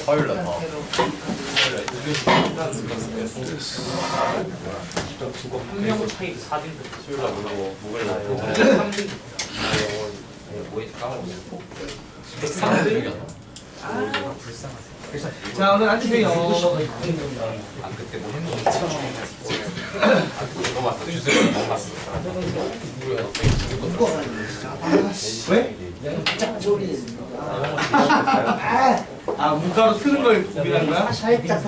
화요일날 봐. 한 명 차이 4등급 수요일날 모르고 목요일날 3등급 뭐였지 까먹었어. 103등급 자, 오늘 앉으세요. 아 그때 뭐 했는지 아 그거 봤어. 주제를 못 봤어. 왜? 아, 문가로 쓰는 걸 고민한 거야? 살짝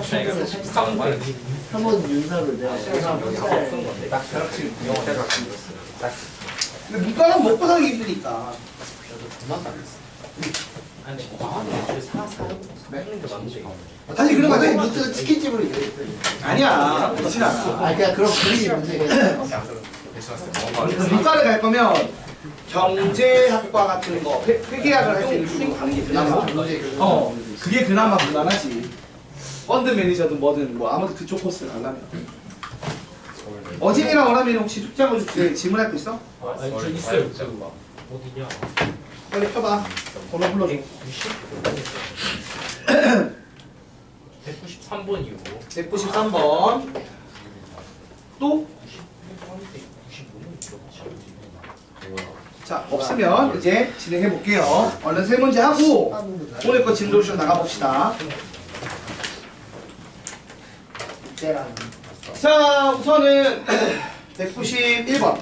한번 윤사를 내가 근데 문가는 먹고 살기 힘드니까. 아니 과학은 먹는 게 맞지. 다시 그런 거지? 무슨 치킨집으로 얘기했어. 아니야. 그렇진 않아. 아 그냥 그런 그림이 문제가 문과를 갈 거면 경제학과 같은 거, 회계학을 할 수 있는 쪽으로 가는 게 그나마. 그게 그나마 무난하지. 펀드 매니저든 뭐든 뭐 아무튼 그쪽 코스를 가려면. 어진이랑 원하면 혹시 숙제하고 질문할 거 있어? 아니 저 있어요. 어디냐? 빨리 펴봐. 번호 불러줘. 193번이요. 193번. 또? 자, 없으면 이제 진행해 볼게요. 얼른 세 문제 하고 오늘 거 진도쇼 나가봅시다. 자, 우선은 191번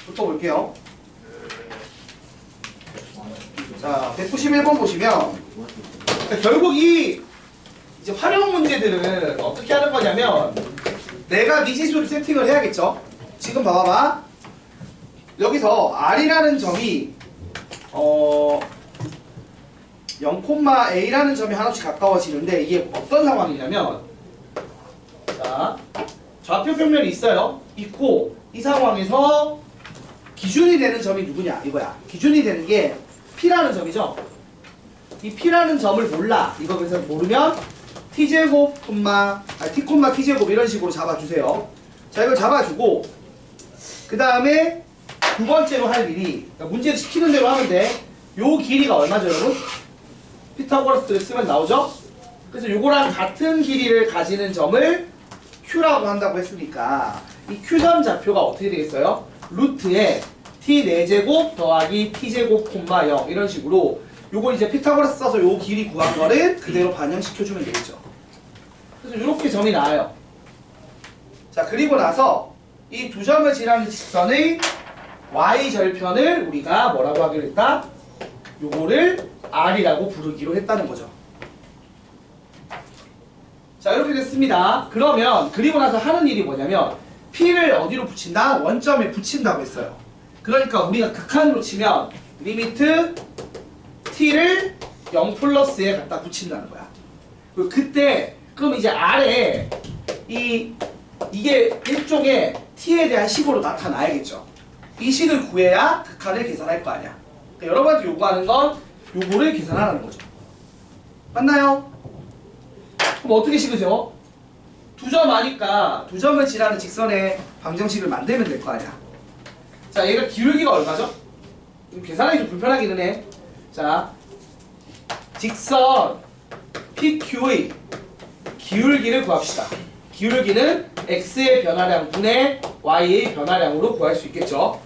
부터 볼게요. 자, 191번 보시면 결국 이 이제 활용 문제들은 어떻게 하는 거냐면 내가 미지수를 세팅을 해야겠죠. 지금 봐봐. 여기서 R이라는 점이 0,A라는 점이 하나씩 가까워지는데 이게 어떤 상황이냐면 자, 좌표 평면이 있어요. 있고 이 상황에서 기준이 되는 점이 누구냐 이거야. 기준이 되는 게 P라는 점이죠. 이 P라는 점을 몰라. 이거 그래서 모르면 T제곱, T, T제곱 이런 식으로 잡아주세요. 자, 이걸 잡아주고 그 다음에 두 번째로 할 일이 그러니까 문제를 시키는 대로 하면 돼. 요 길이가 얼마죠, 여러분? 피타고라스를 쓰면 나오죠? 그래서 요거랑 같은 길이를 가지는 점을 Q라고 한다고 했으니까 이 Q점 좌표가 어떻게 되겠어요? 루트에 T 4제곱 더하기 T제곱, 0 이런 식으로 요걸 이제 피타고라스 써서 요 길이 구한 거를 그대로 반영시켜주면 되겠죠. 그래서 요렇게 점이 나와요. 자, 그리고 나서 이 두 점을 지나는 직선의 y절편을 우리가 뭐라고 하기로 했다? 요거를 r이라고 부르기로 했다는 거죠. 자, 이렇게 됐습니다. 그러면 그리고 나서 하는 일이 뭐냐면 P를 어디로 붙인다? 원점에 붙인다고 했어요. 그러니까 우리가 극한으로 치면 리미트 T를 0 플러스에 갖다 붙인다는 거야. 그때 그럼 이제 아래 이게 일종의 T에 대한 식으로 나타나야겠죠. 이 식을 구해야 극한을 계산할 거 아니야. 그러니까 여러분한테 요구하는 건 요거를 계산하라는 거죠. 맞나요? 그럼 어떻게 식으세요? 두 점 아니까 두 점을 지나는 직선의 방정식을 만들면 될 거 아니야. 자, 얘가 기울기가 얼마죠? 계산하기 좀 불편하기는 해. 자, 직선 PQ의 기울기를 구합시다. 기울기는 x의 변화량 분의 y의 변화량으로 구할 수 있겠죠.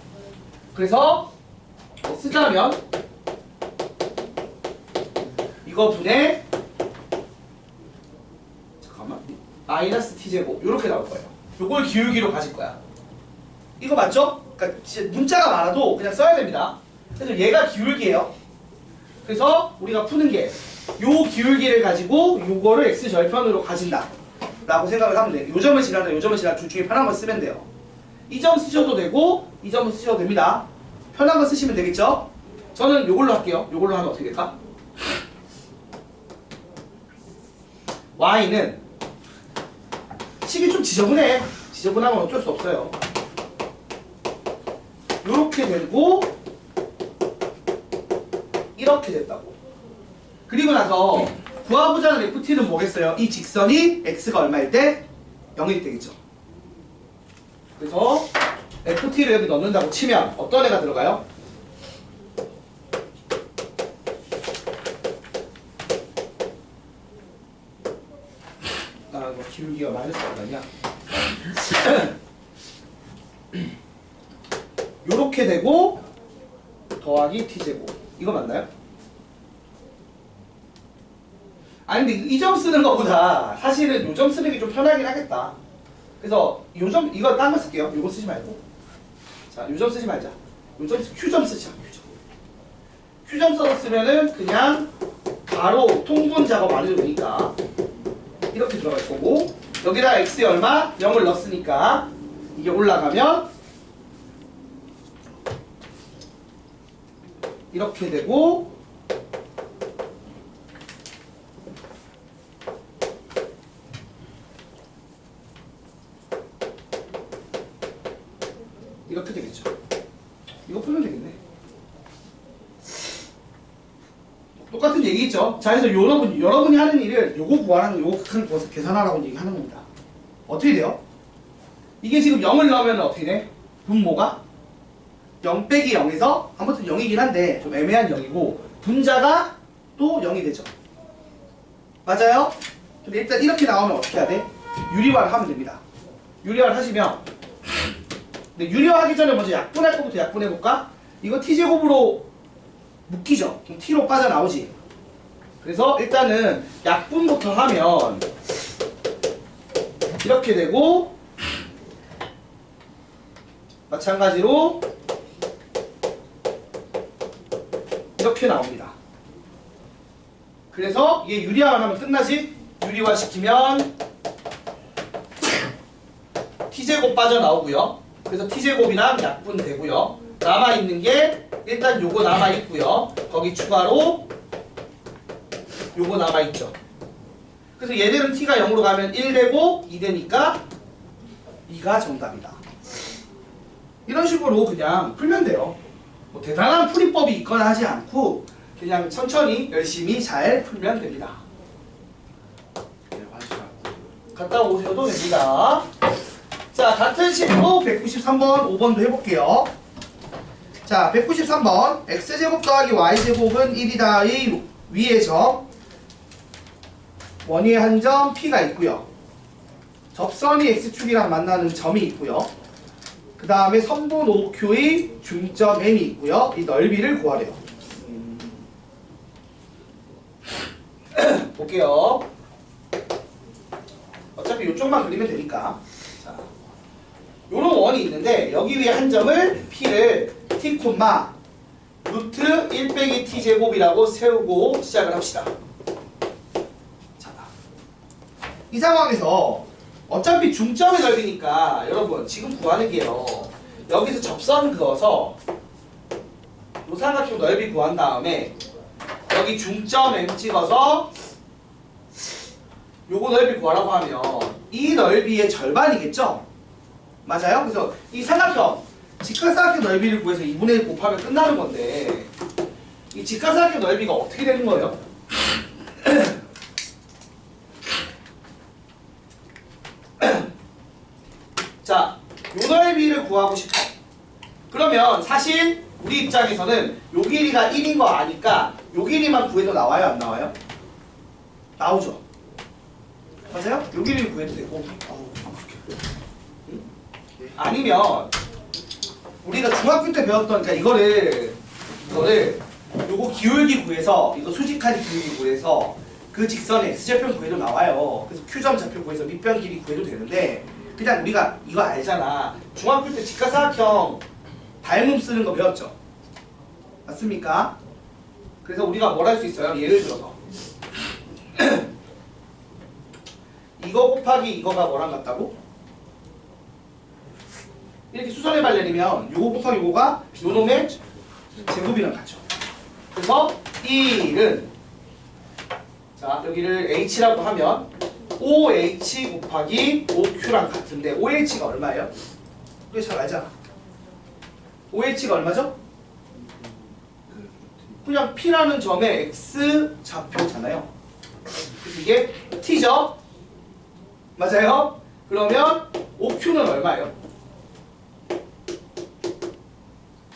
그래서 쓰자면 이거 분의 잠깐만 마이너스 t제곱 이렇게 나올 거예요. 요걸 기울기로 가질 거야. 이거 맞죠? 그러니까 문자가 많아도 그냥 써야 됩니다. 그래서 얘가 기울기예요. 그래서 우리가 푸는 게 요 기울기를 가지고 요거를 x절편으로 가진다 라고 생각을 하면 돼. 요 점을 지나다 요 점을 지나다 둘 중에 편한 거 쓰면 돼요. 이 점 쓰셔도 되고 이 점은 쓰셔도 됩니다. 편한 거 쓰시면 되겠죠? 저는 요걸로 할게요. 요걸로 하면 어떻게 될까? y는 식이 좀 지저분해. 지저분하면 어쩔 수 없어요. 요렇게 되고 이렇게 됐다고. 그리고 나서 구하고자 하는 FT는 뭐겠어요? 이 직선이 x가 얼마일 때? 0일 때겠죠. 그래서 FT를 여기 넣는다고 치면 어떤 애가 들어가요? 기울기가 마이너스가 얼마냐? 요렇게 되고 더하기 t제곱. 이거 맞나요? 아니 근데 이 점 쓰는 것보다 사실은 요 점 쓰는 게 좀 편하긴 하겠다. 그래서 요 점 이거 딴 거 쓸게요. 요거 쓰지 말고. 자, 요 점 쓰지 말자. 요 점 Q점 쓰자. Q점 써쓰면은 그냥 바로 통분 작업 안 해도 되니까 이렇게 들어갈 거고 여기다 x에 얼마? 0을 넣었으니까 이게 올라가면 이렇게 되고 이렇게 되겠죠. 이거 풀면 되겠네. 똑같은 얘기겠죠. 자, 그래서 여러분이 하는 일을 요거 구하라는 요거 극한 구해서 계산하라고 얘기하는 겁니다. 어떻게 돼요? 이게 지금 0을 넣으면 어떻게 돼? 분모가 0 빼기 0에서 아무튼 0이긴 한데 좀 애매한 0이고 분자가 또 0이 되죠. 맞아요? 근데 일단 이렇게 나오면 어떻게 해야 돼? 유리화를 하면 됩니다. 유리화를 하시면 근데 유리화하기 전에 먼저 약분할 거부터 약분해볼까? 이거 t제곱으로 묶이죠? 그럼 t로 빠져나오지. 그래서 일단은 약분부터 하면 이렇게 되고 마찬가지로 이렇게 나옵니다. 그래서 이게 유리화만 하면 끝나지? 유리화 시키면 t제곱 빠져나오고요. 그래서 t제곱이랑 약분 되고요. 남아있는 게 일단 요거 남아있고요. 거기 추가로 요거 남아있죠. 그래서 얘들은 t가 0으로 가면 1 되고 2 되니까 2가 정답이다. 이런 식으로 그냥 풀면 돼요. 뭐 대단한 풀이법이 있거나 하지 않고 그냥 천천히 열심히 잘 풀면 됩니다. 갔다 오셔도 됩니다. 자, 같은 식으로 193번 5번도 해볼게요. 자, 193번 x제곱 더하기 y제곱은 1이다의 위의 점 원위의 한 점 P가 있고요. 접선이 x축이랑 만나는 점이 있고요. 그 다음에 선분 OQ의 중점 M이 있고요. 이 넓이를 구하래요. 볼게요. 어차피 이쪽만 그리면 되니까. 자, 요런 원이 있는데 여기 위에 한 점을 P를 T, 루트 1 빼기 T제곱이라고 세우고 시작을 합시다. 자, 이 상황에서 어차피 중점의 넓이니까 여러분 지금 구하는 게요. 여기서 접선 그어서 요 삼각형 넓이 구한 다음에 여기 중점 M 찍어서 요거 넓이 구하라고 하면 이 넓이의 절반이겠죠? 맞아요? 그래서 이 삼각형 직각삼각형 넓이를 구해서 2분의 1 곱하면 끝나는 건데 이 직각삼각형 넓이가 어떻게 되는 거예요? 자, 요 넓이를 구하고 싶어. 그러면 사실 우리 입장에서는 요 길이가 1인 거 아니까 요 길이만 구해도 나와요? 안 나와요? 나오죠. 맞아요? 요 길이를 구해도 되고. 아니면 우리가 중학교 때 배웠던 그러니까 이거를 요거 기울기 구해서 이거 수직하니 기울기 구해서 그 직선의 x좌표 구해도 나와요. 그래서 q점 좌표 구해서 밑변 길이 구해도 되는데 그냥 우리가 이거 알잖아. 중학교 때 직각삼각형 닮음 쓰는 거 배웠죠? 맞습니까? 그래서 우리가 뭘 할 수 있어요? 예를 들어서 이거 곱하기 이거가 뭐랑 같다고? 이렇게 수선해발 내리면 요거 곱하기 요거가 요놈의 제곱이랑 같죠. 그래서 1은 자 여기를 h라고 하면 5h 곱하기 5q랑 같은데 5h가 얼마예요? 우리 잘 알잖아. 5h가 얼마죠? 그냥 P라는 점의 x 좌표잖아요. 그래서 이게 t죠? 맞아요? 그러면 5q는 얼마예요?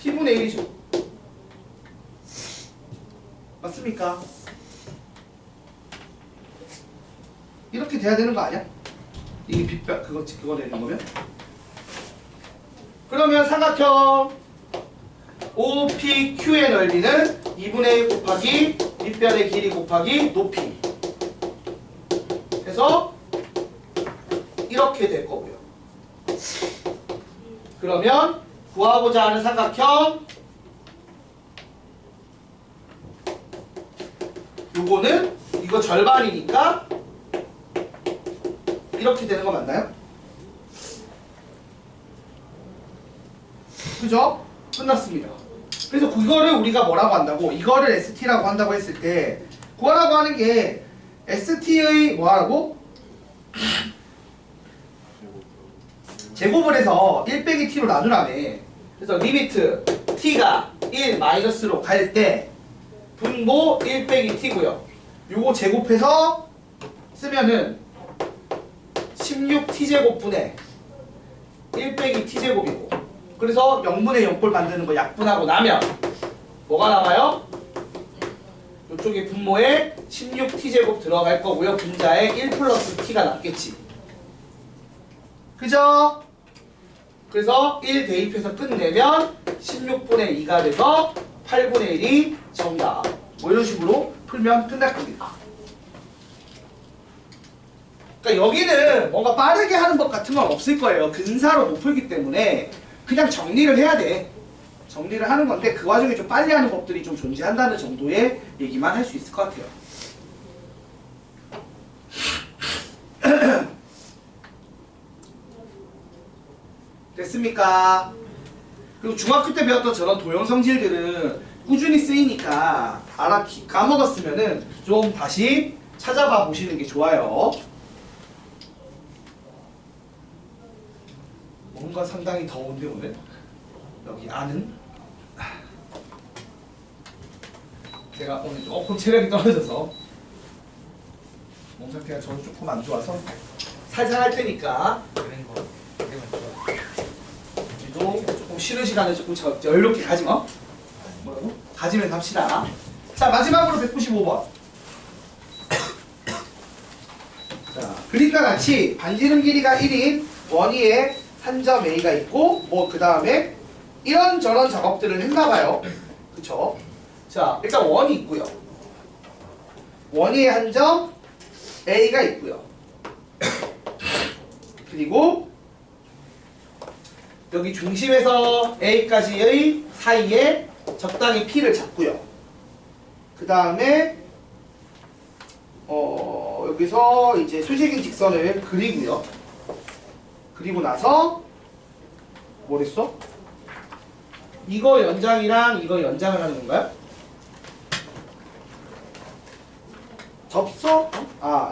t분의 1이죠. 맞습니까? 이렇게 돼야 되는 거 아니야? 이게 빗변 그거 되는 거면? 그러면 삼각형 OPQ의 넓이는 2분의 1 곱하기 밑변의 길이 곱하기 높이 해서 이렇게 될 거고요. 그러면 구하고자 하는 삼각형 요거는 이거 절반이니까 이렇게 되는 거 맞나요? 그죠? 끝났습니다. 그래서 그거를 우리가 뭐라고 한다고? 이거를 ST라고 한다고 했을 때 구하라고 하는 게 ST의 뭐하라고? 제곱을 해서 1 빼기 t로 나누라며. 그래서 리미트 t가 1 마이너스로 갈 때 분모 1 빼기 t고요. 요거 제곱해서 쓰면은 16t제곱분의 1 빼기 t제곱이고, 그래서 0분의 0꼴 만드는 거 약분하고 나면 뭐가 남아요? 이쪽에 분모에 16t제곱 들어갈 거고요. 분자에 1 플러스 t가 남겠지. 그죠? 그래서 1 대입해서 끝내면 16분의 2가 돼서 8분의 1이 정답. 뭐 이런 식으로 풀면 끝날 겁니다. 그러니까 여기는 뭔가 빠르게 하는 것 같은 건 없을 거예요. 근사로 못 풀기 때문에 그냥 정리를 해야 돼. 정리를 하는 건데 그 와중에 좀 빨리 하는 법들이 좀 존재한다는 정도의 얘기만 할 수 있을 것 같아요. 됐습니까? 그리고 중학교 때 배웠던 저런 도형 성질들은 꾸준히 쓰이니까 까먹었으면은 좀 다시 찾아봐 보시는 게 좋아요. 뭔가 상당히 더운데 오늘 여기 안은 제가 오늘 조금 체력이 떨어져서 몸 상태가 저는 조금 안 좋아서 살살 할 테니까 그런 거 되면 좋아. 우리도 조금 쉬는 시간을 조금 여유롭게 가지 뭐? 뭐라고? 가지면 갑시다. 자, 마지막으로 195번. 자, 그림과 같이 반지름 길이가 1인 원위에 한 점 A가 있고 뭐 그 다음에 이런저런 작업들을 했나봐요. 그쵸? 자, 일단 원이 있고요. 원위에 한 점 A가 있고요. 그리고 여기 중심에서 A까지의 사이에 적당히 P를 잡고요. 그 다음에 여기서 이제 수직인 직선을 그리고요. 그리고 나서 뭐랬어? 이거 연장이랑 이거 연장을 하는 건가요?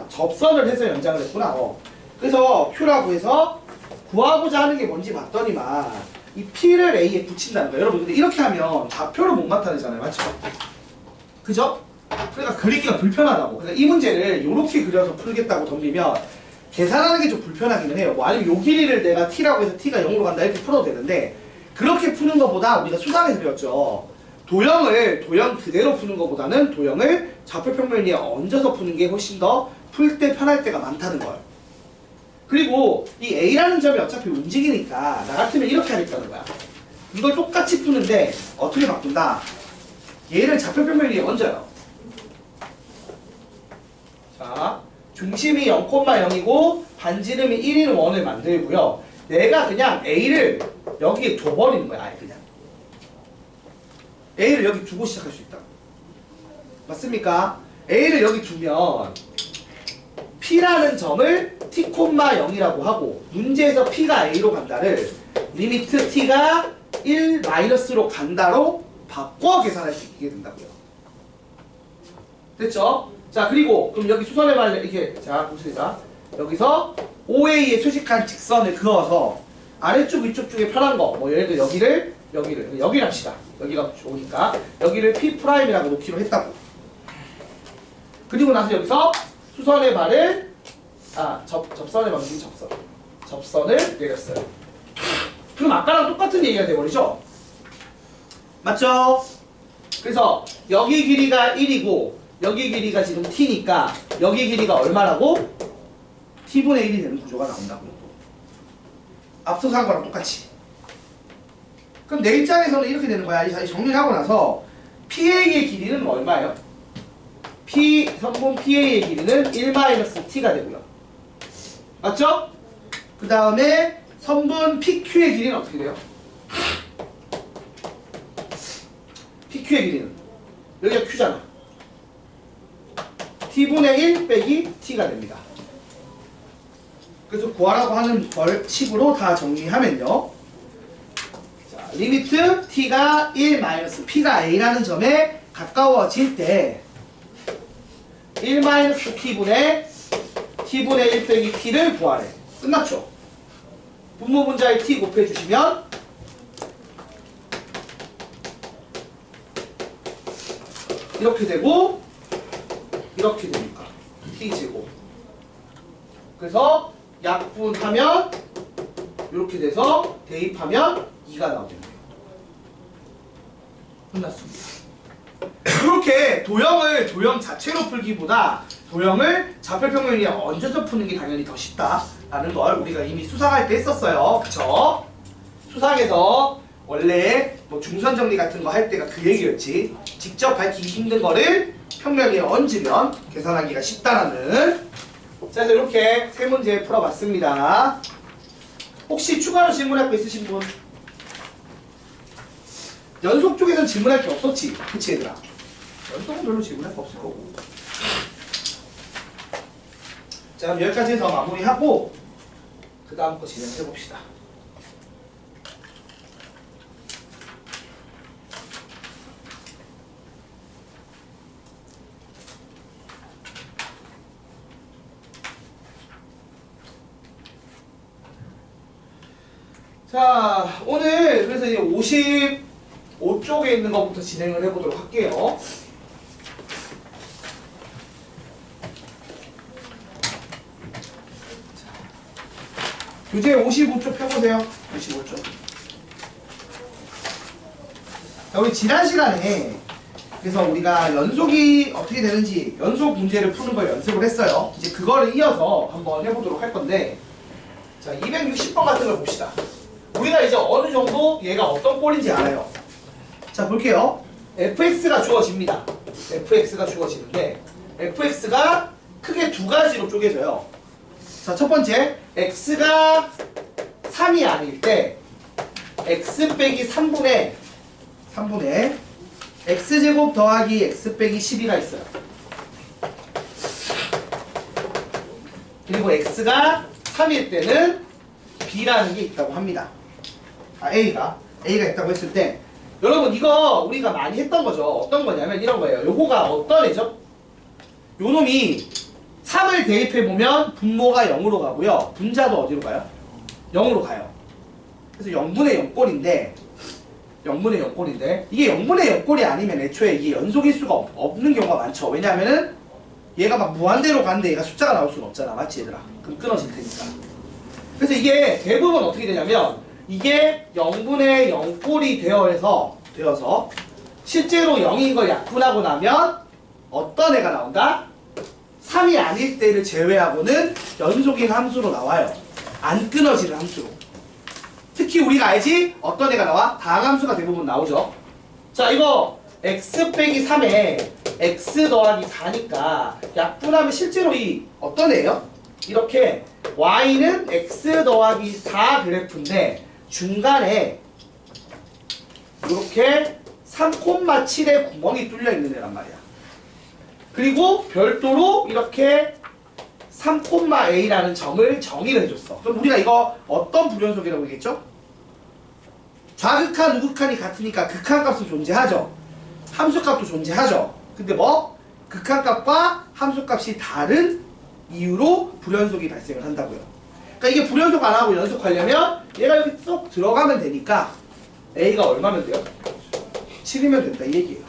접선을 해서 연장을 했구나. 그래서 Q라고 해서 구하고자 하는 게 뭔지 봤더니만 이 P를 A에 붙인다는 거예요. 여러분 근데 이렇게 하면 좌표를 못 나타내잖아요. 맞죠? 그죠? 그러니까 그리기가 불편하다고. 그래서 이 문제를 이렇게 그려서 풀겠다고 덤비면 계산하는 게 좀 불편하기는 해요. 뭐 아니면 요 길이를 내가 t라고 해서 t가 0으로 간다 이렇게 풀어도 되는데 그렇게 푸는 것보다 우리가 수상에서 배웠죠. 도형 그대로 푸는 것보다는 도형을 좌표평면 위에 얹어서 푸는 게 훨씬 더 풀 때 편할 때가 많다는 거예요. 그리고 이 A라는 점이 어차피 움직이니까 나 같으면 이렇게 하겠다는 거야. 이걸 똑같이 푸는데 어떻게 바꾼다? 얘를 좌표평면 위에 얹어요. 자, 중심이 0,0이고 반지름이 1인 원을 만들고요. 내가 그냥 A를 여기에 둬버리는 거야. 아예 그냥 A를 여기 두고 시작할 수 있다. 맞습니까? A를 여기 두면 P라는 점을 t,0이라고 하고 문제에서 P가 A로 간다를 리미트 T가 1 마이너스로 간다로 바꿔 계산할 수 있게 된다고요. 됐죠? 자, 그리고 그럼 여기 수선의 말을 이렇게 자 보시자. 여기서 OA에 수직한 직선을 그어서 아래쪽 위쪽 중에 편한 거 뭐 예를 들어 여기를 합시다. 여기가 좋으니까 여기를 P'이라고 놓기로 했다고. 그리고 나서 여기서 수선의 발을 접선의 방식이 접선을 내렸어요. 그럼 아까랑 똑같은 얘기가 돼버리죠? 맞죠? 그래서 여기 길이가 1이고 여기 길이가 지금 t니까 여기 길이가 얼마라고? t분의 1이 되는 구조가 나온다고요. 또. 앞서서 한 거랑 똑같이. 그럼 내 입장에서는 이렇게 되는 거야. 이 정리를 하고 나서 PA의 길이는 얼마예요? 선분 PA의 길이는 1-t가 되고요. 맞죠? 그 다음에 선분 PQ의 길이는 어떻게 돼요? PQ의 길이는 여기가 Q잖아. t분의 1 빼기 t가 됩니다. 그래서 구하라고 하는 식으로 다 정리하면요. 자, 리미트 t가 1-p가 a라는 점에 가까워질 때 1-p분의 t분의 1 빼기 t를 구하래. 끝났죠? 분모분자에 t 곱해주시면 이렇게 되고 이렇게 되니까 t제곱. 그래서 약분하면 이렇게 돼서 대입하면 2가 나오겠네요. 끝났습니다. 그렇게 도형을 도형 자체로 풀기보다 도형을 좌표평면에 얹어서 푸는 게 당연히 더 쉽다라는 걸 우리가 이미 수상할 때 했었어요. 그쵸? 수상에서 원래 뭐 중선 정리 같은 거 할 때가 그 얘기였지. 직접 밝히기 힘든 거를 평면 위에 얹으면 계산하기가 쉽다라는. 자, 그래서 이렇게 세 문제 풀어봤습니다. 혹시 추가로 질문할 거 있으신 분? 연속 쪽에서는 질문할 게 없었지. 그치 얘들아? 연속은 별로 질문할 거 없을 거고. 자, 그럼 여기까지 해서 마무리하고 그 다음 거 진행해봅시다. 자, 오늘 그래서 이제 55쪽에 있는 것부터 진행을 해보도록 할게요. 교재 55쪽 펴보세요. 55쪽. 자, 우리 지난 시간에 그래서 우리가 연속이 어떻게 되는지 연속 문제를 푸는 걸 연습을 했어요. 이제 그거를 이어서 한번 해보도록 할 건데, 자, 260번 같은 걸 봅시다. 우리가 이제 어느 정도 얘가 어떤 꼴인지 알아요. 자, 볼게요. fx가 주어집니다. fx가 주어지는데 fx가 크게 두 가지로 쪼개져요. 자, 첫 번째, x가 3이 아닐 때 x 빼기 3분의 x제곱 더하기 x 빼기 12가 있어요. 그리고 x가 3일 때는 b라는 게 있다고 합니다. A가 있다고 했을 때, 여러분 이거 우리가 많이 했던 거죠. 어떤 거냐면 이런 거예요. 요거가 어떤 애죠? 요 놈이 3을 대입해보면 분모가 0으로 가고요. 분자도 어디로 가요? 0으로 가요. 그래서 0분의 0꼴인데 이게 0분의 0꼴이 아니면 애초에 이게 연속일 수가 없는 경우가 많죠. 왜냐하면은 얘가 막 무한대로 가는데 얘가 숫자가 나올 수는 없잖아. 맞지 얘들아? 그럼 끊어질 테니까. 그래서 이게 대부분 어떻게 되냐면 이게 0분의 0꼴이 되어서 실제로 0인 걸 약분하고 나면 어떤 애가 나온다? 3이 아닐 때를 제외하고는 연속인 함수로 나와요. 안 끊어지는 함수로. 특히 우리가 알지? 어떤 애가 나와? 다항함수가 대부분 나오죠. 자, 이거 x 빼기 3에 x 더하기 4니까 약분하면 실제로 이 어떤 애예요? 이렇게 y는 x 더하기 4 그래프인데 중간에 이렇게 3,7의 구멍이 뚫려 있는 애란 말이야. 그리고 별도로 이렇게 3,a라는 점을 정의를 해줬어. 그럼 우리가 이거 어떤 불연속이라고 얘기했죠? 좌극한, 우극한이 같으니까 극한값도 존재하죠. 함수값도 존재하죠. 근데 뭐? 극한값과 함수값이 다른 이유로 불연속이 발생을 한다고요. 그러니까 이게 불연속 안 하고 연속하려면 얘가 여기 쏙 들어가면 되니까 a가 얼마면 돼요? 7이면 된다 이 얘기예요.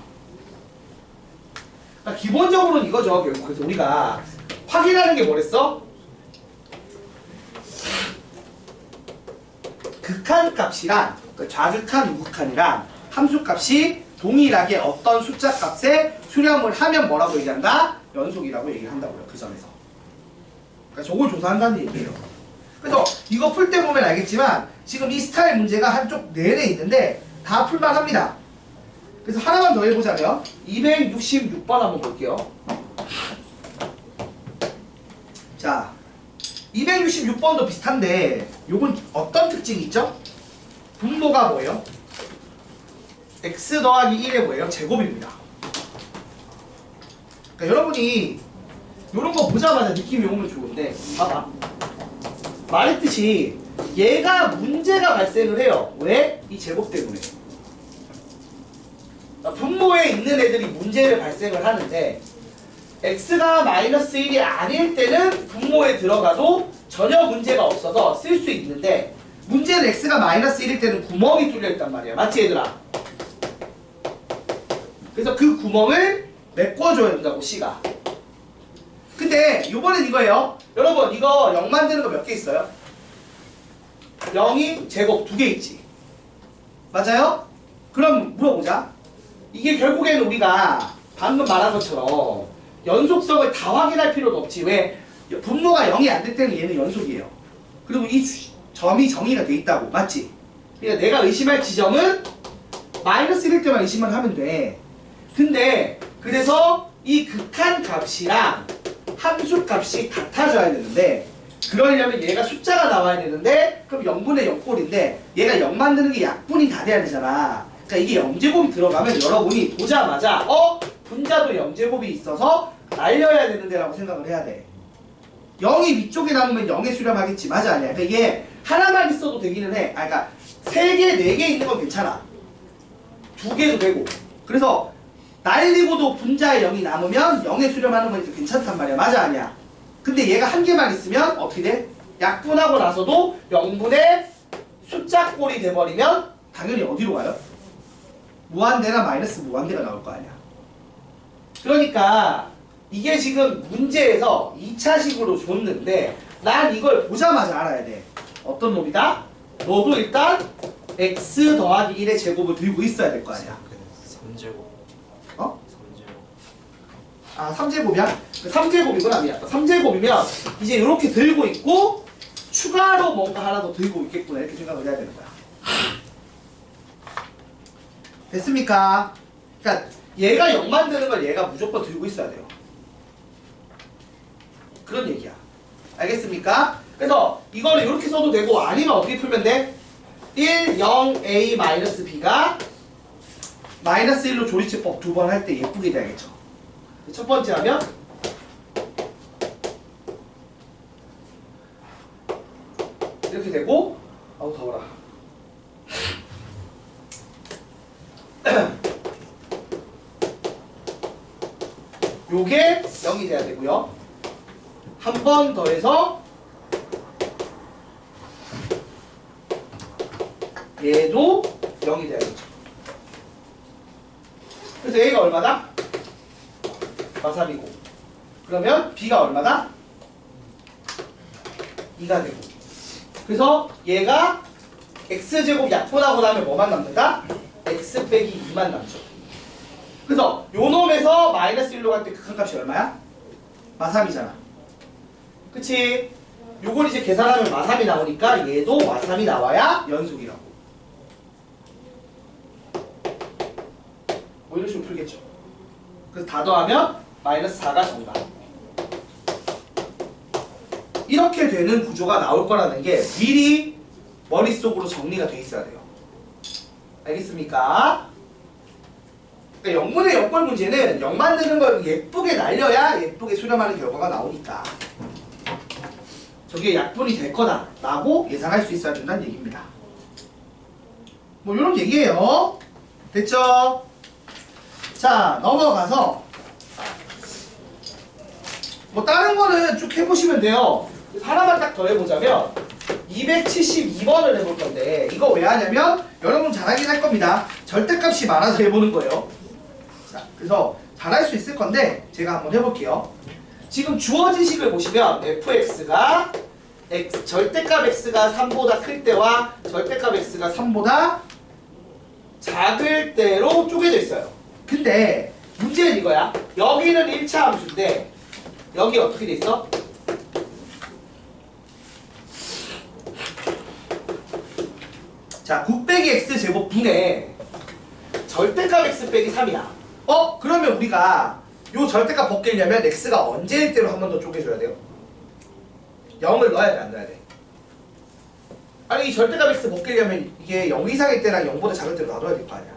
그러니까 기본적으로는 이거죠. 결국. 그래서 우리가 확인하는 게 뭐랬어? 극한값이란 좌극한, 우극한이란 함수값이 동일하게 어떤 숫자 값에 수렴을 하면 뭐라고 얘기한다? 연속이라고 얘기를 한다고요. 그 점에서. 그러니까 저걸 조사한다는 얘기예요. 그래서 이거 풀 때 보면 알겠지만 지금 이 스타일 문제가 한쪽 내내 있는데 다 풀만합니다. 그래서 하나만 더 해보자면 266번 한번 볼게요. 자, 266번도 비슷한데 요건 어떤 특징이 있죠? 분모가 뭐예요? x 더하기 1의 뭐예요? 제곱입니다. 그러니까 여러분이 요런 거 보자마자 느낌이 오면 좋은데 봐봐. 말했듯이 얘가 문제가 발생을 해요. 왜? 이 제곱 때문에. 분모에 있는 애들이 문제를 발생을 하는데 x가 마이너스 1이 아닐 때는 분모에 들어가도 전혀 문제가 없어서 쓸 수 있는데 문제는 x가 마이너스 1일 때는 구멍이 뚫려 있단 말이야. 맞지 얘들아? 그래서 그 구멍을 메꿔줘야 된다고 C가. 근데 요번엔 이거예요. 여러분 이거 0 만드는 거 몇 개 있어요? 0이 제곱 2개 있지. 맞아요? 그럼 물어보자. 이게 결국에는 우리가 방금 말한 것처럼 연속성을 다 확인할 필요도 없지. 왜? 분모가 0이 안 될 때는 얘는 연속이에요. 그리고 이 점이 정의가 돼 있다고. 맞지? 그러니까 내가 의심할 지점은 마이너스 1일 때만 의심을 하면 돼. 근데 그래서 이 극한 값이랑 함수 값이 같아져야 되는데 그러려면 얘가 숫자가 나와야 되는데 그럼 0분의 0꼴인데 얘가 0 만드는 게 약분이 다 돼야 되잖아. 그러니까 이게 0제곱이 들어가면 여러분이 보자마자 분자도 0제곱이 있어서 날려야 되는데 라고 생각을 해야 돼. 0이 위쪽에 남으면 0에 수렴하겠지. 맞아 아니야? 그러니까 이게 하나만 있어도 되기는 해. 그러니까 3개, 4개 있는 건 괜찮아. 2개도 되고. 그래서 날리고도 분자에 0이 남으면 0에 수렴하는 건 괜찮단 말이야. 맞아 아니야? 근데 얘가 한 개만 있으면 어떻게 돼? 약분하고 나서도 0분의 숫자 꼴이 돼버리면 당연히 어디로 가요? 무한대나 마이너스 무한대가 나올 거 아니야. 그러니까 이게 지금 문제에서 2차식으로 줬는데 난 이걸 보자마자 알아야 돼. 어떤 놈이다? 너도 일단 x 더하기 1의 제곱을 들고 있어야 될 거 아니야. 3제곱. 어? 3제곱. 아 3제곱이야? 3제곱이구나. 미안. 3제곱이면 이제 이렇게 들고 있고 추가로 뭔가 하나 더 들고 있겠구나 이렇게 생각을 해야 되는 거야. 됐습니까? 그러니까 얘가 0 만드는 걸 얘가 무조건 들고 있어야 돼요. 그런 얘기야. 알겠습니까? 그래서 이거를 이렇게 써도 되고 아니면 어떻게 풀면 돼? 1, 0, a, 마이너스 b가 마이너스 1로 조리체법 2번 할 때 예쁘게 돼야겠죠. 첫 번째 하면 이렇게 되고 아우 더워라. 요게 0이 돼야 되고요. 한 번 더해서 얘도 0이 돼야겠죠. 그래서 A가 얼마다? 마3이고 그러면 B가 얼마다? 2가 되고 그래서 얘가 X제곱 약분하고 나면 뭐만 남는다? X 빼기 2만 남죠. 그래서 요 놈에서 마이너스 1로 갈 때 극한값이 얼마야? 마3이잖아. 그치? 요걸 이제 계산하면 마3이 나오니까 얘도 마3이 나와야 연속이라고. 뭐 이런 식으로 풀겠죠. 그래서 다 더하면 마이너스 4가 정답. 이렇게 되는 구조가 나올 거라는 게 미리 머릿속으로 정리가 돼 있어야 돼요. 알겠습니까? 그러니까 0분의 0꼴 문제는 0 만드는 걸 예쁘게 날려야 예쁘게 수렴하는 결과가 나오니까 저게 약분이 될 거다 라고 예상할 수 있어야 된다는 얘기입니다. 뭐 이런 얘기예요. 됐죠? 자 넘어가서 뭐 다른 거는 쭉 해보시면 돼요. 하나만 딱 더 해보자면 272번을 해볼 건데 이거 왜 하냐면 여러분 잘하긴 할 겁니다. 절대값이 많아서 해보는 거예요. 자, 그래서 잘할 수 있을 건데 제가 한번 해볼게요. 지금 주어진 식을 보시면 fx가 절대값 x가 3보다 클 때와 절대값 x가 3보다 작을 때로 쪼개져 있어요. 근데 문제는 이거야. 여기는 1차 함수인데 여기 어떻게 돼 있어? 자, 9 빼기 x 제곱 분의 절대값 x 빼기 3이야. 그러면 우리가 요 절대값 벗기려면 x가 언제일 때로 한 번 더 쪼개줘야 돼요? 0을 넣어야 돼, 안 넣어야 돼? 아니, 이 절대값 x 벗기려면 이게 0 이상일 때랑 0보다 작을 때로 놔둬야 될 거 아니야.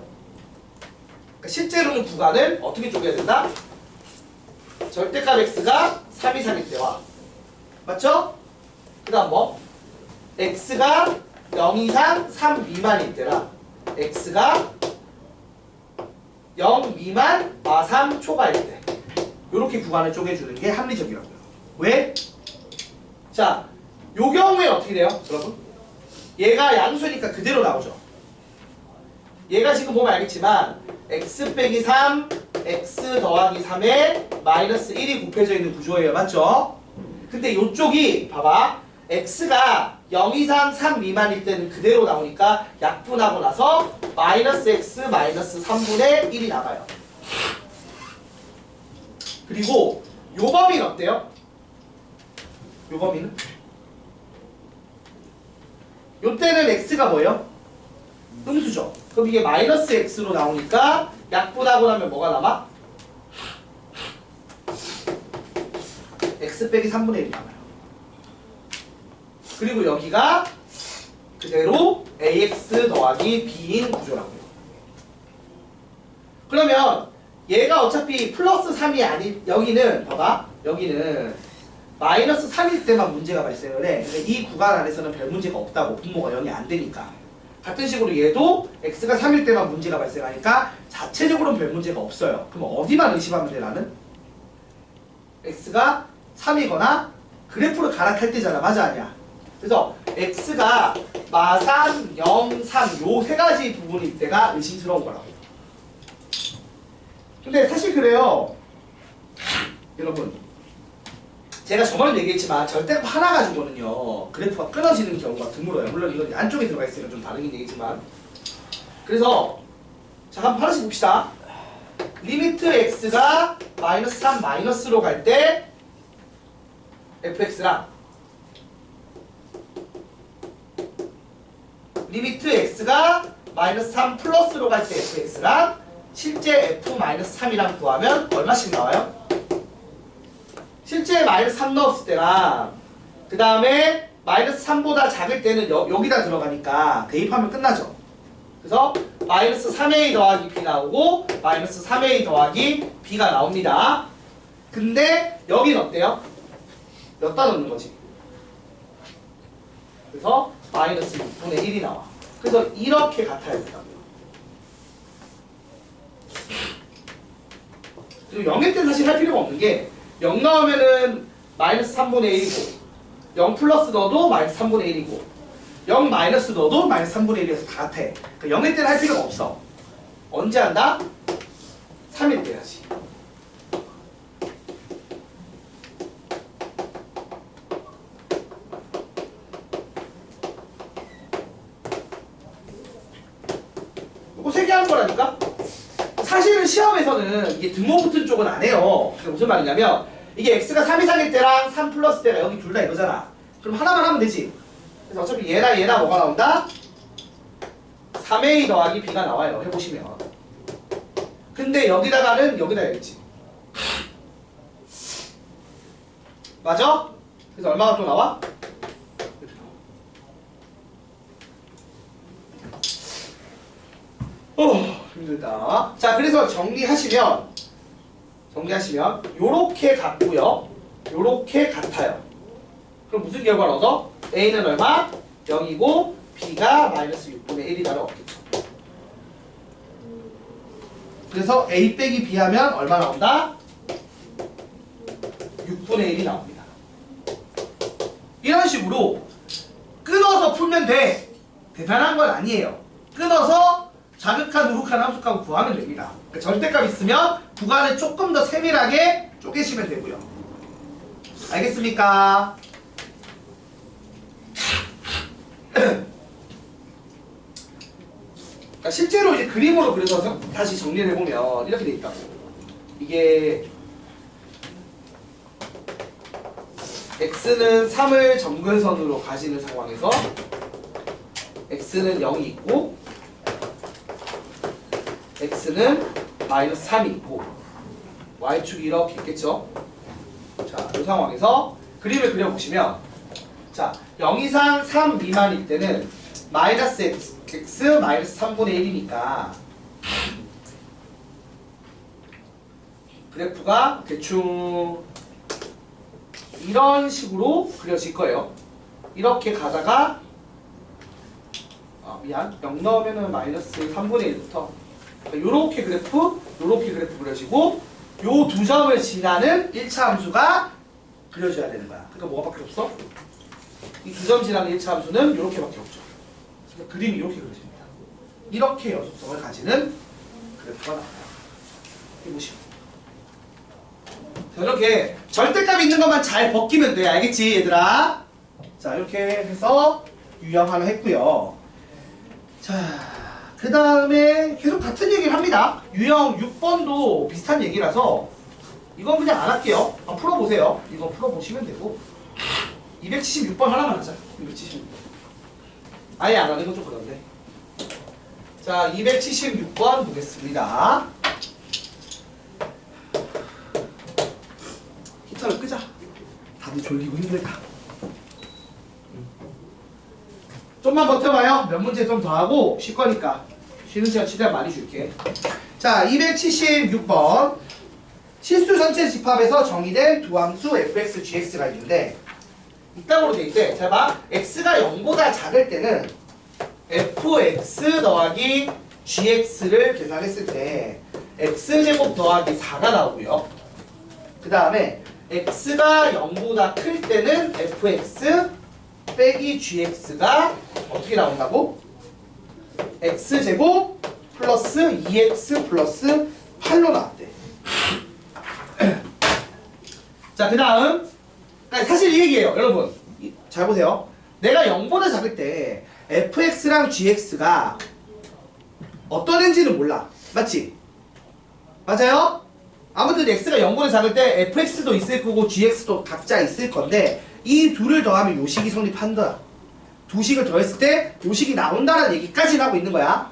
그러니까 실제로는 구간을 어떻게 쪼개야 된다? 절대값 x가 3 이상일 때와, 맞죠? 그 다음 뭐? x가 0 이상 3 미만일 때랑 x가 0 미만 3 초과일 때, 요렇게 구간을 쪼개주는 게 합리적이라고요. 왜? 자, 요 경우에 어떻게 돼요, 여러분? 얘가 양수니까 그대로 나오죠. 얘가 지금 보면 알겠지만 x 빼기 3, x 더하기 3에 마이너스 1이 곱해져 있는 구조예요, 맞죠? 근데 요쪽이 봐봐, x가 0 이상 3 미만일 때는 그대로 나오니까 약분하고 나서 마이너스 x 마이너스 3분의 1이 나가요. 그리고 요 범위는 어때요? 요 범위는? 요 때는 x가 뭐예요? 음수죠. 그럼 이게 마이너스 x로 나오니까 약분하고 나면 뭐가 남아? x 빼기 3분의 1이 남아요. 그리고 여기가 그대로 ax 더하기 b인 구조라고요. 그러면 얘가 어차피 플러스 3이 아닌, 여기는 봐봐, 여기는 마이너스 3일 때만 문제가 발생을 해. 근데 이 구간 안에서는 별 문제가 없다고, 분모가 0이 안 되니까. 같은 식으로 얘도 x가 3일 때만 문제가 발생하니까 자체적으로는 별 문제가 없어요. 그럼 어디만 의심하면 돼, 나는? x가 3이거나 그래프를 가락할 때잖아, 맞아, 아니야? 그래서 x가 마3, 0, 3 요 세 가지 부분일 때가 의심스러운 거라고. 근데 사실 그래요, 여러분. 제가 저번에 얘기했지만 절대값 하나 가지고는요 그래프가 끊어지는 경우가 드물어요. 물론 이건 안쪽에 들어가 있으니까 좀 다르긴 얘기지만. 그래서 자, 한번 하나씩 봅시다. 리미트 x가 마이너스 3 마이너스로 갈 때 fx랑 리미트 x가 마이너스 3 플러스로 갈 때 fx랑 실제 f 마이너스 3이랑 구하면 얼마씩 나와요? 실제 마이너스 3 넣었을 때랑 그 다음에 마이너스 3보다 작을 때는 여기다 들어가니까 대입하면 끝나죠. 그래서 마이너스 3a 더하기 b 나오고 마이너스 3a 더하기 b가 나옵니다. 근데 여긴 어때요? 몇 다 넣는 거지? 그래서 마이너스 6분의 1이 나와. 그래서 이렇게 같아야 된다고요. 그리고 0일 때 사실 할 필요가 없는 게 0 나오면은 마이너스 3분의 1이고 0 플러스 넣어도 마이너스 3분의 1이고 0 마이너스 넣어도 마이너스 3분의 1이어서 다 같아. 그러니까 0일 때는 할 필요가 없어. 언제 한다? 3일 때 해야지. 이거 3개 하는 거라니까? 사실은 시험에서는 이게 등호 붙은 쪽은 안 해요. 그게 무슨 말이냐면 이게 x가 3 이상일 때랑 3 플러스 때가 여기 둘 다 이거잖아. 그럼 하나만 하면 되지. 그래서 어차피 얘나 뭐가 나온다? 3a 더하기 b가 나와요. 해보시면. 근데 여기다가는 여기다 해야겠지. 맞아? 그래서 얼마가 또 나와? 힘들다. 자, 그래서 정리하시면 요렇게 같고요, 요렇게 같아요. 그럼 무슨 결과를 얻어? a는 얼마? 0이고 b가 마이너스 6분의 1이다를 얻겠죠. 그래서 a 빼기 b 하면 얼마 나온다? 6분의 1이 나옵니다. 이런 식으로 끊어서 풀면 돼. 대단한 건 아니에요. 끊어서 자극한, 우극한 함수값을 구하면 됩니다. 그러니까 절대값 있으면 구간을 조금 더 세밀하게 쪼개시면 되고요. 알겠습니까? 그러니까 실제로 이제 그림으로 그려서 다시 정리를 해보면 이렇게 돼 있다고. 이게 x는 3을 점근선으로 가지는 상황에서 x는 0이 있고 x는 마이너스 3이 있고 y축이 이렇게 있겠죠. 자, 이 상황에서 그림을 그려보시면 자, 0 이상 3 미만일 때는 마이너스 x 마이너스 3분의 1이니까 그래프가 대충 이런 식으로 그려질 거예요. 이렇게 가다가 미안 0 넣으면은 마이너스 3분의 1부터 요렇게 그래프 그려지고 요 두 점을 지나는 1차 함수가 그려져야 되는 거야. 그러니까 뭐가밖에 없어? 이 두 점 지나는 1차 함수는 요렇게밖에 없죠. 그러니까 그림이 이렇게 그려집니다. 이렇게 여속성을 가지는 그래프가 나와요. 이렇게 보시면 이렇게 절대값 있는 것만 잘 벗기면 돼. 알겠지 얘들아? 자, 이렇게 해서 유형 하나 했고요. 자, 그 다음에 계속 같은 얘기를 합니다. 유형 6번도 비슷한 얘기라서 이건 그냥 안 할게요. 한번 풀어보세요. 이거 풀어보시면 되고 276번 하나만 하자. 276번 아예 안 하는 건 좀 그런데. 자, 276번 보겠습니다. 히터를 끄자. 다들 졸리고 힘들다. 좀만 버텨봐요. 몇 문제 좀 더 하고 쉴 거니까. 쉬는 시간 최대한 많이 줄게. 자, 276번. 실수 전체 집합에서 정의된 두 함수 fx, gx가 있는데 이따구로 돼 있대. 자, 봐. x가 0보다 작을 때는 fx 더하기 gx를 계산했을 때 x제곱 더하기 4가 나오고요. 그 다음에 x가 0보다 클 때는 fx 빼기 gx가 어떻게 나온다고? x제곱 플러스 2x 플러스 8로 나왔대. 자, 그 다음 사실 이 얘기예요. 여러분 잘 보세요. 내가 0보다 작을 때 fx랑 gx가 어떤 애인지는 몰라. 맞지? 맞아요? 아무튼 x가 0보다 작을 때 fx도 있을 거고 gx도 각자 있을 건데 이 둘을 더하면 요식이 성립한다. 두 식을 더했을 때 요식이 나온다는 얘기까지는 하고 있는 거야.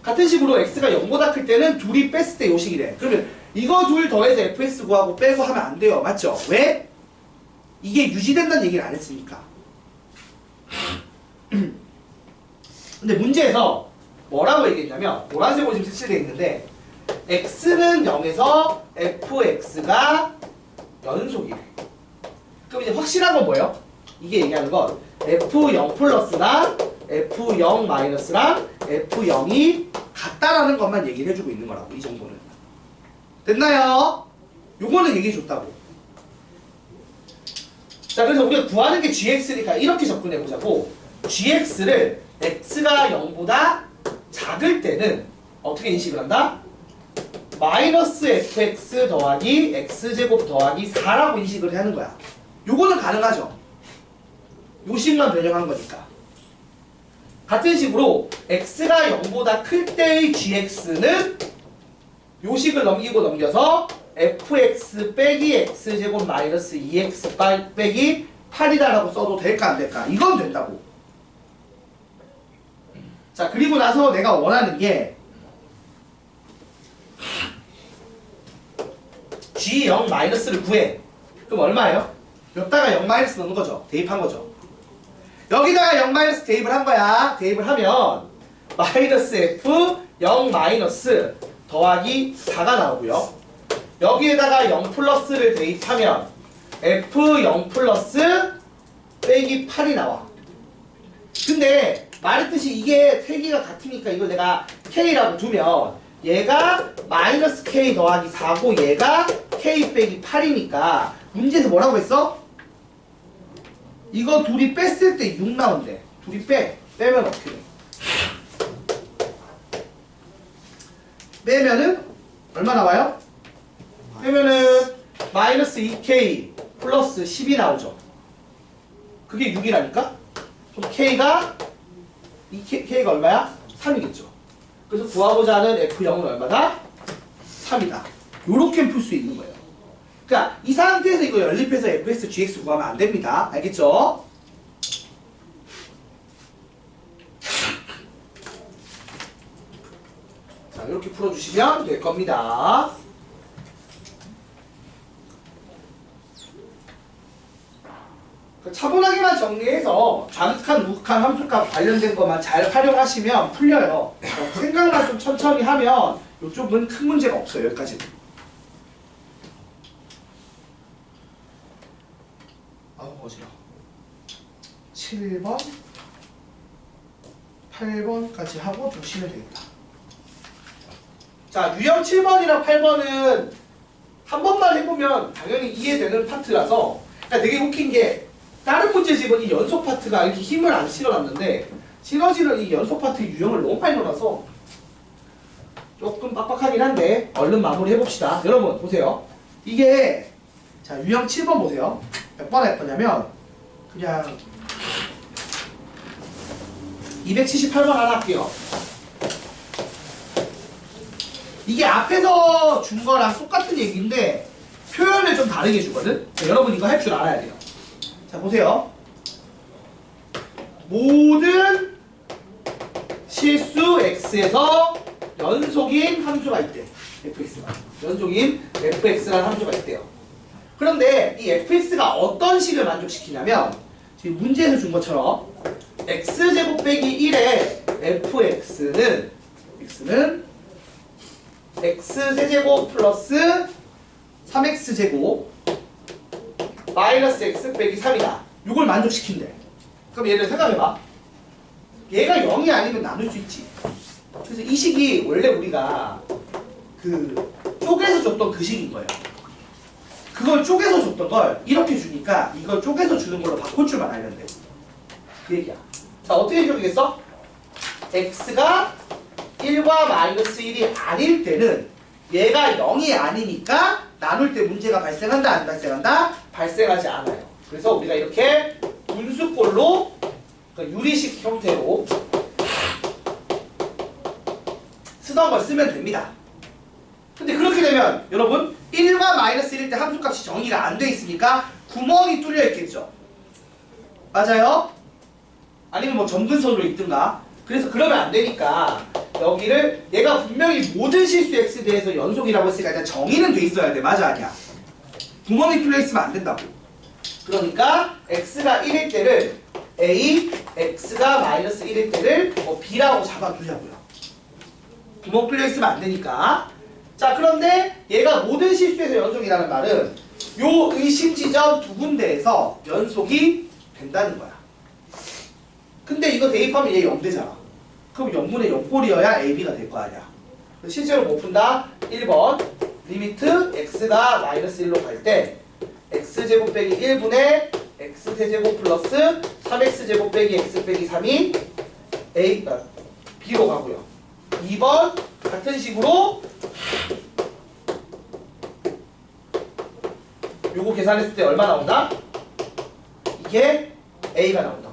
같은 식으로 x가 0보다 클 때는 둘이 뺐을 때 요식이래. 그러면 이거 둘 더해서 fx 구하고 빼고 하면 안 돼요. 맞죠? 왜? 이게 유지된다는 얘기를 안 했으니까. 근데 문제에서 뭐라고 얘기했냐면 노란색으로 지금 색칠되어 있는데 x는 0에서 fx가 연속이래. 그럼 이제 확실한 건 뭐예요? 이게 얘기하는 건 f0 플러스랑 f0 마이너스랑 f0이 같다라는 것만 얘기를 해주고 있는 거라고. 이 정도는 됐나요? 요거는 얘기해줬다고. 자, 그래서 우리가 구하는 게 gx니까 이렇게 접근해보자고. gx를 x가 0보다 작을 때는 어떻게 인식을 한다? 마이너스 fx 더하기 x제곱 더하기 4라고 인식을 하는 거야. 요거는 가능하죠. 요식만 변형한 거니까. 같은 식으로 x가 0보다 클 때의 gx는 요식을 넘기고 넘겨서 fx 빼기 x제곱 마이너스 2x 빼기 8이다라고 써도 될까 안 될까? 이건 된다고. 자, 그리고 나서 내가 원하는 게 g0 마이너스를 구해. 그럼 얼마예요? 여기다가 0 마이너스 넣는 거죠. 대입한 거죠. 여기다가 0 마이너스 대입을 한 거야. 대입을 하면 마이너스 f 0 마이너스 더하기 4가 나오고요. 여기에다가 0 플러스를 대입하면 f 0 플러스 빼기 8이 나와. 근데 말했듯이 이게 세 개가 같으니까 이걸 내가 k라고 두면 얘가 마이너스 k 더하기 4고 얘가 k 빼기 8이니까 문제에서 뭐라고 했어? 이거 둘이 뺐을 때 6 나온대. 둘이 빼면 어떻게 돼? 빼면은 얼마 나와요? 빼면은 마이너스 2k 플러스 10이 나오죠. 그게 6이라니까? 그럼 k가 K가 얼마야? 3이겠죠. 그래서 구하고자 하는 F0은 얼마다? 3이다. 요렇게 풀 수 있는 거예요. 그러니까 이 상태에서 이거 연립해서 fx, gx 구하면 안 됩니다. 알겠죠? 이렇게 풀어주시면 될 겁니다. 차분하게만 정리해서 좌극한, 우극한 함수값 관련된 것만 잘 활용하시면 풀려요. 생각만 좀 천천히 하면 이쪽은 큰 문제가 없어요. 여기까지는. 아우 어지러워. 7번 8번까지 하고 좀 쉬면 되겠다. 자, 유형 7번이랑 8번은 한 번만 해보면 당연히 이해되는 파트라서, 그러니까 되게 웃긴 게 다른 문제집은 이 연속 파트가 이렇게 힘을 안 실어놨는데 시너지는 이 연속 파트 유형을 너무 많이 넣어놔서 조금 빡빡하긴 한데 얼른 마무리 해봅시다. 여러분 보세요. 이게 자 유형 7번 보세요. 몇 번 할 거냐면 그냥 278번 하나 할게요. 이게 앞에서 준 거랑 똑같은 얘기인데 표현을 좀 다르게 주거든? 여러분 이거 할 줄 알아야 돼요. 자 보세요. 모든 실수 x에서 연속인 함수가 있대. fx가. 연속인 fx라는 함수가 있대요. 그런데 이 fx가 어떤 식을 만족시키냐면 지금 문제에서 준 것처럼 x제곱 빼기 1의 fx는 x세제곱 플러스 3x제곱 마이너스 x 빼기 3이다. 이걸 만족시킨대. 그럼 얘를 생각해봐. 얘가 0이 아니면 나눌 수 있지. 그래서 이 식이 원래 우리가 그 쪼개서 줬던 그 식인 거예요. 그걸 쪼개서 줬던 걸 이렇게 주니까 이걸 쪼개서 주는 걸로 바꿀 줄만 알면 돼. 그 얘기야. 자 어떻게 해주겠어? x가 1과 마이너스 1이 아닐 때는 얘가 0이 아니니까 나눌 때 문제가 발생한다 안 발생한다? 발생하지 않아요. 그래서 우리가 이렇게 분수꼴로 그러니까 유리식 형태로 쓰던 걸 쓰면 됩니다. 근데 그렇게 되면 여러분 1과 마이너스 1일 때 함수값이 정의가 안 돼 있으니까 구멍이 뚫려 있겠죠. 맞아요? 아니면 뭐 점근선으로 있든가. 그래서 그러면 안 되니까 여기를 얘가 분명히 모든 실수 x에 대해서 연속이라고 했으니까 일단 정의는 돼 있어야 돼. 맞아 아니야? 구멍이 뚫려 있으면 안 된다고. 그러니까 x가 1일 때를 a, x가 마이너스 1일 때를 뭐 b라고 잡아두자고요. 구멍 뚫려 있으면 안 되니까. 자 그런데 얘가 모든 실수에서 연속이라는 말은 요 의심 지점 두 군데에서 연속이 된다는 거야. 근데 이거 대입하면 얘 0 되잖아. 그럼 0분의 0꼴이어야 AB가 될 거 아니야. 실제로 못 푼다. 1번 리미트 x가 마이너스 1로 갈 때 x제곱 빼기 1분의 x세제곱 플러스 3x제곱 빼기 x 빼기 3이 B로 가고요. 2번 같은 식으로 요거 계산했을 때 얼마 나온다? 이게 A가 나온다.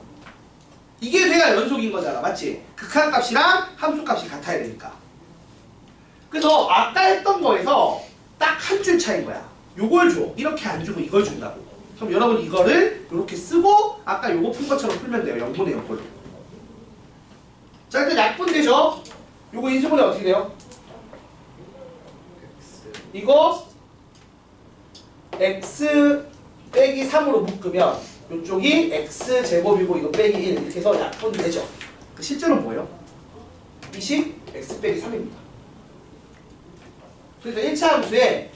이게 돼야 연속인 거잖아. 맞지? 극한값이랑 함수값이 같아야 되니까. 그래서 아까 했던 거에서 딱 한 줄 차이인 거야. 요걸 줘. 이렇게 안 주고 이걸 준다고. 그럼 여러분 이거를 이렇게 쓰고 아까 요거 푼 것처럼 풀면 돼요. 0분의 0꼴로. 자 일단 약분되죠? 요거 인수분해 어떻게 돼요? 이거 x 빼기 3으로 묶으면 이쪽이 x제곱이고 이거 빼기 1 이렇게 해서 약분되죠. 실제로는 뭐예요? 이 식 x 빼기 3입니다. 그래서 1차 함수에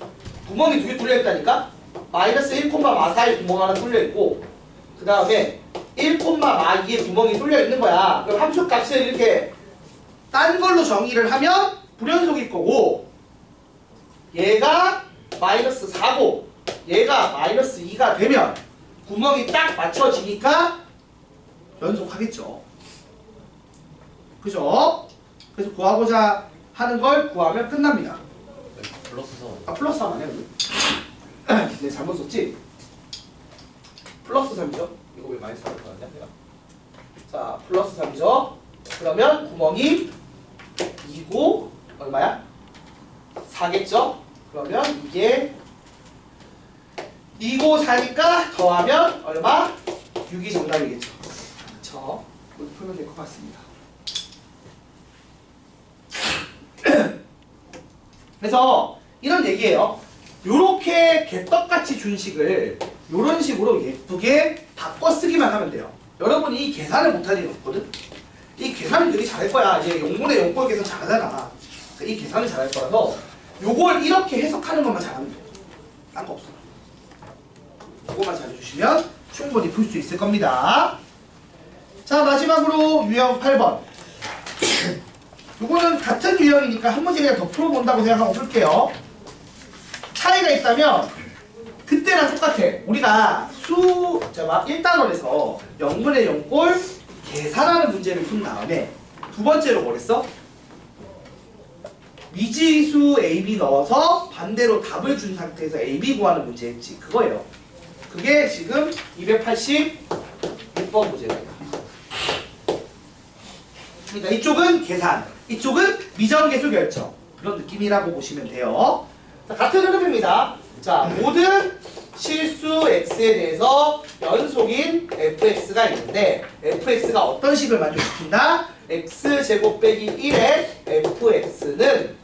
구멍이 두 개 뚫려있다니까? 마이너스 1, 마4에 구멍 하나 뚫려있고 그 다음에 1, 마2에 구멍이 뚫려있는 거야. 그럼 함수값을 이렇게 딴 걸로 정의를 하면 불연속일 거고 얘가 마이너스 4고 얘가 마이너스 2가 되면 구멍이 딱 맞춰지니까 연속하겠죠. 그죠? 그래서 구하고자 하는 걸 구하면 끝납니다. 플러스 4. 아 플러스 3 아니야? 네 잘못 썼지? 플러스 3이죠? 이거 왜 마이너스 3을 받았냐 내가? 자 플러스 3이죠? 그러면 구멍이 2고 얼마야? 4겠죠? 그러면 이게 2고 4니까 더하면 얼마? 6이 정답이겠죠. 그쵸? 이렇게 풀면 될 것 같습니다. 그래서 이런 얘기예요. 요렇게 개떡같이 준 식을 요런 식으로 예쁘게 바꿔 쓰기만 하면 돼요. 여러분이 이 계산을 못할 일은 없거든. 이 계산을 되게 잘할 거야. 이제 용문의 용꼴 계산 잘하잖아. 이 계산을 잘할 거라서 요걸 이렇게 해석하는 것만 잘하면 돼. 딴 거 없어. 요거만 잘해주시면 충분히 풀 수 있을 겁니다. 자, 마지막으로 유형 8번. 요거는 같은 유형이니까 한 문제 그냥 더 풀어본다고 생각하고 풀게요. 차이가 있다면 그때랑 똑같아. 우리가 막 1단원에서 0분의 0꼴 계산하는 문제를 푼 다음에 두 번째로 뭐랬어? 미지수 AB 넣어서 반대로 답을 준 상태에서 AB 구하는 문제 했지. 그거예요. 그게 지금 286번 문제예요. 그러니까 이쪽은 계산, 이쪽은 미정계수 결정. 그런 느낌이라고 보시면 돼요. 자, 같은 흐름입니다. 자, 모든 실수 x에 대해서 연속인 fx가 있는데 fx가 어떤 식을 만족시킨다? x제곱 빼기 1의 fx는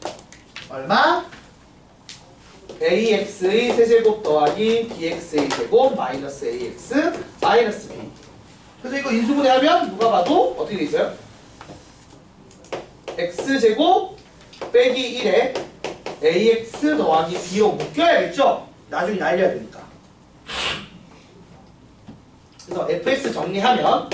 얼마? ax의 세제곱 더하기 bx의 제곱 마이너스 ax 마이너스 b. 그래서 이거 인수분해하면 누가 봐도 어떻게 돼 있어요? x제곱 빼기 1에 ax 더하기 b로 묶여야겠죠? 나중에 날려야 되니까. 그래서 fx 정리하면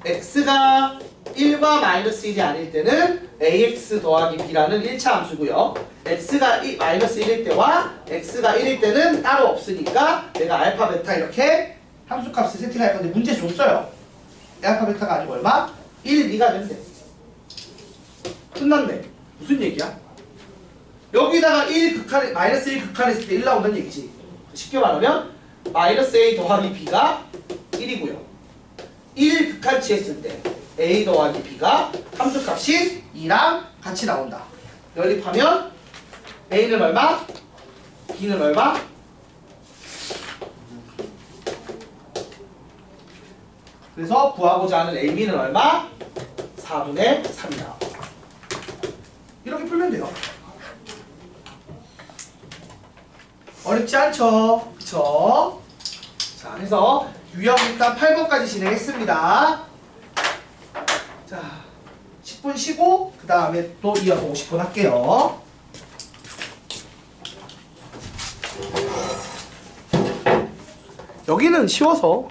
x가 1과 마이너스 1이 아닐 때는 ax 더하기 b라는 1차 함수고요. x가 마이너스 1일 때와 x가 1일 때는 따로 없으니까 내가 알파, 베타 이렇게 함수값을 세팅할 건데 문제 줬어요. 알파, 베타가 아니고 얼마? 1, 2가 된대. 끝났네. 무슨 얘기야? 여기다가 1 극한, 마이너스 1 극한했을 때 1 나온다는 얘기지. 쉽게 말하면 마이너스 a 더하기 b가 1이고요. 1 극한치 했을 때 a 더하기 b가 함수값이 2랑 같이 나온다. 연립하면 a는 얼마? b는 얼마? 그래서 구하고자 하는 ab는 얼마? 4분의 3이다. 이렇게 풀면 돼요. 어렵지 않죠? 그쵸? 자, 해서 유형 일단 8번까지 진행했습니다. 자, 10분 쉬고 그 다음에 또 이어서 50분 할게요. 여기는 쉬워서